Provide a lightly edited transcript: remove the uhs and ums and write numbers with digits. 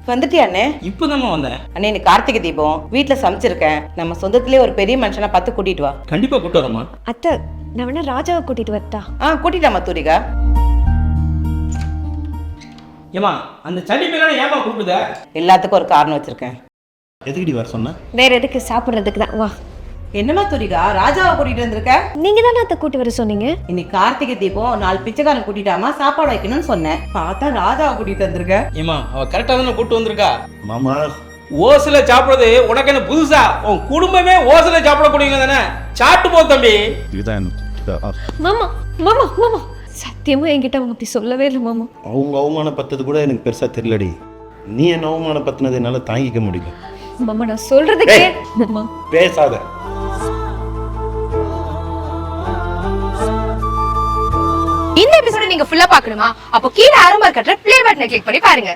வந்துட்டியா அண்ணே? இப்போதாம்மா வந்தேன். அண்ணே இன்னைக்கு கார்த்திகை தீபம், வீட்டுல சமைச்சிருக்கேன். நம்ம சொந்தத்திலே ஒரு பெரிய மனுஷனா பார்த்து கூட்டிட்டு வா. கண்டிப்பா கூட்டு வரேம்மா. அத்தை, நான் வேணா ராஜாவை கூட்டிட்டு வரட்டா? கூட்டிட்டாமா தூரிகா. ஏமா அந்த சளி மேல ஏமா கூப்பிடுத? எல்லாத்துக்கும் ஒரு காரணம் வச்சிருக்கேன். எதுக்குடி வர சொன்ன? வேற எதுக்கு? சாப்பிட்றதுக்கு தான். வா. என்னமா தூரிகா, ராஜாவை கூட்டிட்டு வந்திருக்க? நீங்க தானே அத்தை கூட்டி வர சொன்னீங்க. இன்னைக்கு கார்த்திகை தீபம், 4 பிச்சைக்காரன் கூட்டிட்டாமா சாப்பாடு வைக்கணும்னு சொன்னேன். பார்த்தா ராஜாவை கூட்டிட்டு வந்திருக்க. ஏமா அவ கரெக்டா தானே கூட்டு வந்திருக்கா. மாமா ஓசில சாப்பிடுறது உனக்கு என்ன புதுசா? உன் குடும்பமே ஓசில சாப்பிடக்கூடியவங்க தானே. சாப்பிட்டு போ தம்பி. இதுதான் மாமா மாமா மாமா, சத்தியமா என்கிட்ட அவங்க அப்படி சொல்லவே இல்லை மாமா. அவங்க அவமானப்பட்டது கூட எனக்கு பெருசா தெரியலடி. நீ என்ன அவமானப்பத்தினதை என்னால தாங்கிக்க முடியல. மாமா நான் சொல்றதுக்கே மாமா பேசாத. இந்த எபிசோட நீங்க ஃபுல்லா பார்க்கணுமா? அப்போ கீழ ஆரம்ப கட்டற ப்ளே பட்டனை கிளிக் பண்ணி பாருங்க.